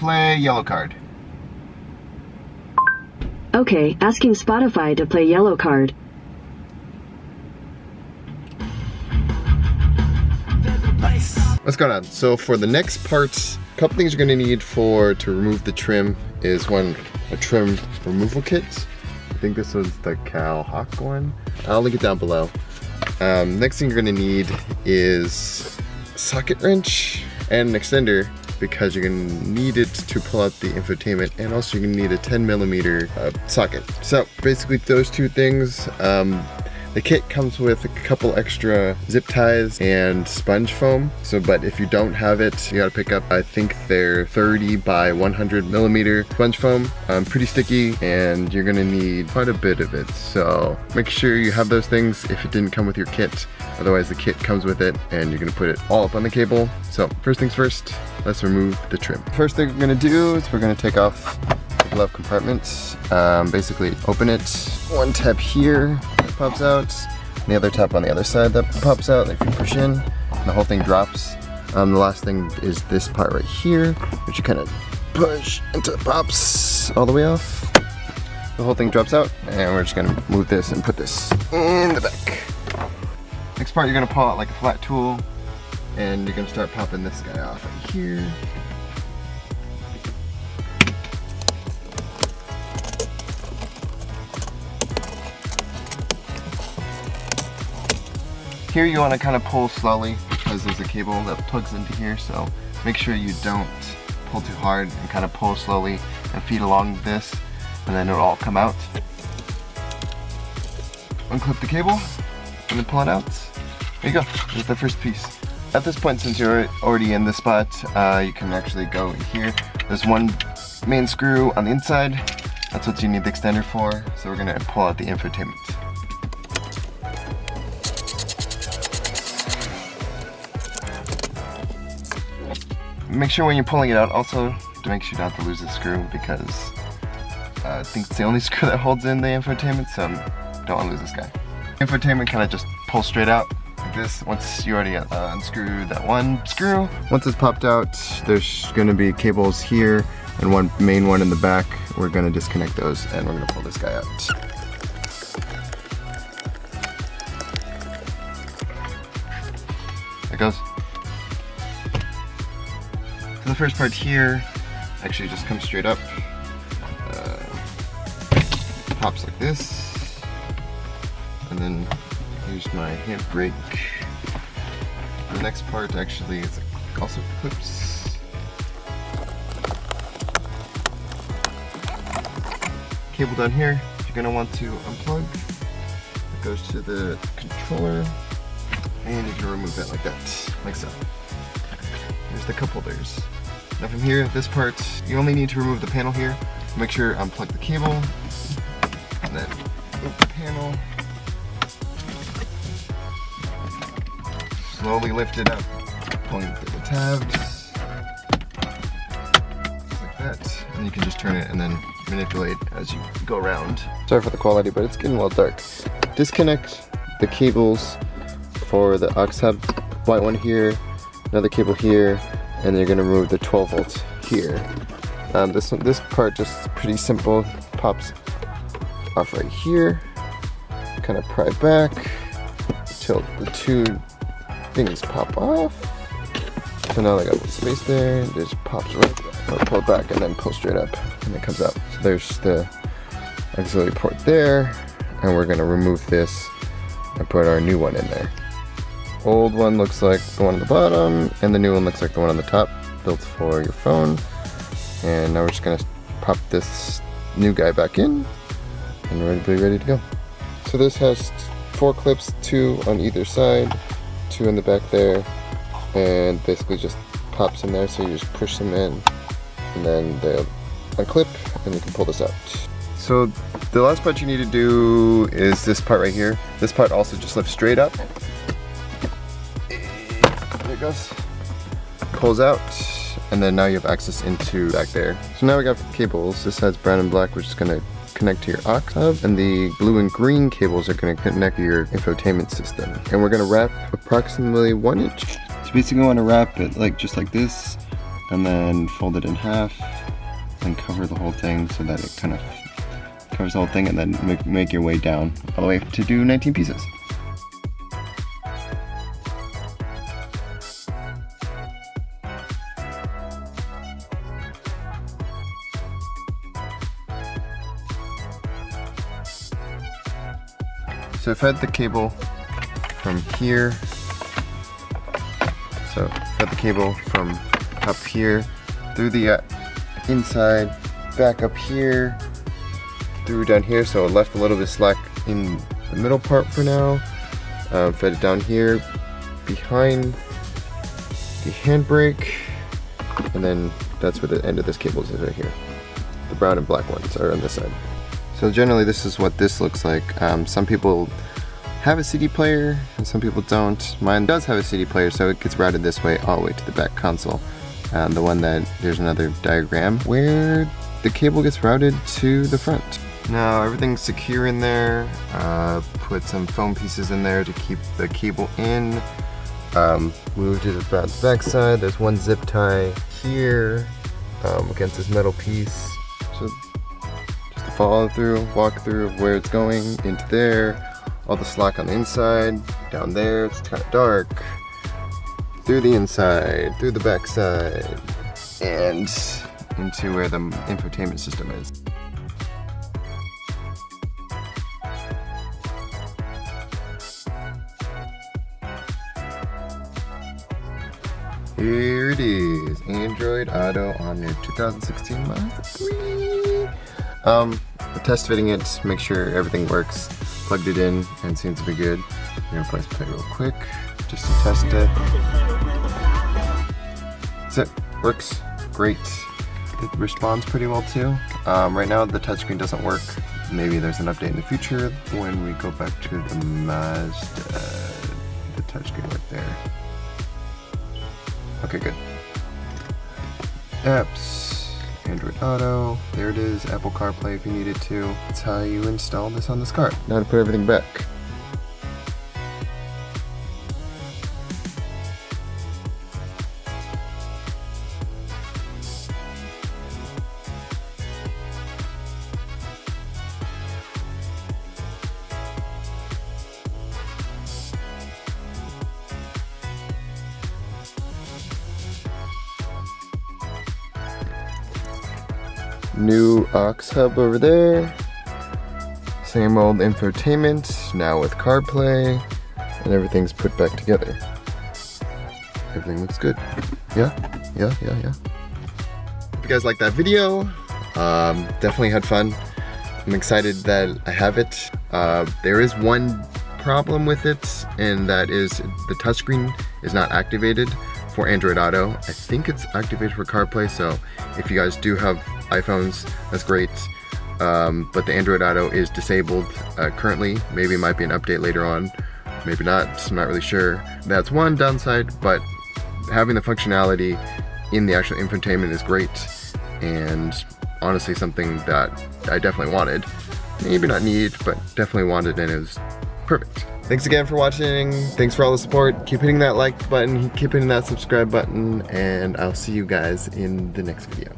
Play yellow card. Okay, asking Spotify to play Yellow Card. What's going on? So for the next parts, a couple things you're going to need to remove the trim is a trim removal kit. I think this was the Cal Hawk one. I'll link it down below. Next thing you're going to need is a socket wrench and an extender, because you're going to need it to pull out the infotainment, and also you're going to need a 10mm socket. So basically those two things. The kit comes with a couple extra zip ties and sponge foam. But if you don't have it, you gotta pick up, I think they're 30 by 100mm sponge foam. Pretty sticky, and you're gonna need quite a bit of it. So make sure you have those things if it didn't come with your kit. Otherwise the kit comes with it, and you're gonna put it all up on the cable. So first things first, let's remove the trim. First thing we're gonna do is we're gonna take off the glove compartments. Basically open it. One tab here pops out, and the other tab on the other side that pops out. If you push in, the whole thing drops. The last thing is this part right here, which you kind of push until it pops all the way off. The whole thing drops out, and we're just gonna move this and put this in the back. Next part, you're gonna pull out like a flat tool, and you're gonna start popping this guy off right here. Here you want to kind of pull slowly, because there's a cable that plugs into here, so make sure you don't pull too hard, and kind of pull slowly and feed along this, and then it'll all come out. Unclip the cable and then pull it out. There you go, there's the first piece. At this point, since you're already in this spot, you can actually go in here. There's one main screw on the inside. That's what you need the extender for. So we're gonna pull out the infotainment. Make sure when you're pulling it out also to make sure not to lose the screw, because I think it's the only screw that holds in the infotainment, so don't want to lose this guy. Infotainment kind of just pulls straight out like this once you already unscrew that one screw. Once it's popped out, there's going to be cables here and one main one in the back. We're going to disconnect those, and we're going to pull this guy out. There it goes. So the first part here actually just comes straight up, pops like this, and then here's my handbrake. The next part actually is also clips. Cable down here, you're going to want to unplug. It goes to the controller, and you can remove that like that, like so. There's the cup holders. Now from here, this part, you only need to remove the panel here. Make sure unplug the cable, and then move the panel. Slowly lift it up, pulling through the tabs, just like that. And you can just turn it and then manipulate as you go around. Sorry for the quality, but it's getting a little dark. Disconnect the cables for the aux hub, white one here, another cable here, and you're going to remove the 12 volts here. This part just pretty simple. Pops off right here, kind of pry back till the two things pop off. So now I got the space there, it just pops right back, or pull it back and then pull straight up, and it comes out. So there's the auxiliary port there, and we're going to remove this and put our new one in there. Old one looks like the one on the bottom, and the new one looks like the one on the top, built for your phone. And now we're just gonna pop this new guy back in, and we're ready to go. So this has 4 clips, 2 on either side, 2 in the back there, and basically just pops in there, so you just push them in, and then they'll unclip, and you can pull this out. So the last part you need to do is this part right here. This part also just lifts straight up. There it goes. Pulls out, and then now you have access into back there. So now we got cables. This has brown and black, which is going to connect to your aux hub, and the blue and green cables are going to connect to your infotainment system. And we're going to wrap approximately 1 inch. So basically, you want to wrap it like just like this, and then fold it in half and cover the whole thing so that it kind of covers the whole thing, and then make your way down all the way to do 19 pieces. So I fed the cable from here. So fed the cable from up here through the inside, back up here, through down here. So it left a little bit of slack in the middle part for now. Fed it down here behind the handbrake, and then that's where the end of this cable is right here. The brown and black ones are on this side. So generally this is what this looks like. Some people have a CD player and some people don't. Mine does have a CD player, so it gets routed this way all the way to the back console. The one that there's another diagram where the cable gets routed to the front. Now everything's secure in there. Put some foam pieces in there to keep the cable in. Moved it about the back side. There's one zip tie here against this metal piece. So just to follow through, walk through where it's going into there. All the slack on the inside, down there, it's kind of dark. Through the inside, through the back side, and into where the infotainment system is. Here it is, Android Auto on your 2016 Mazda 3. Test fitting it, make sure everything works. Plugged it in and seems to be good. I'm gonna press play real quick just to test it. That's it, works great. It responds pretty well too. Right now the touchscreen doesn't work. Maybe there's an update in the future when we go back to the Mazda. The touchscreen right there. Okay, good. Apps, Android Auto, there it is, Apple Carplay if you needed to. That's how you install this on this car. Now to put everything back. New Aux Hub over there. Same old infotainment, now with CarPlay, and everything's put back together. Everything looks good. Yeah. Hope you guys liked that video. Definitely had fun. I'm excited that I have it. There is one problem with it, and that is the touchscreen is not activated for Android Auto. I think it's activated for CarPlay, so if you guys do have iPhones, that's great. But the Android Auto is disabled currently. Maybe it might be an update later on, maybe not, I'm not really sure. That's one downside, but having the functionality in the actual infotainment is great, and honestly something that I definitely wanted. Maybe not need, but definitely wanted, and it was perfect. Thanks again for watching. Thanks for all the support. Keep hitting that like button, keep hitting that subscribe button, and I'll see you guys in the next video.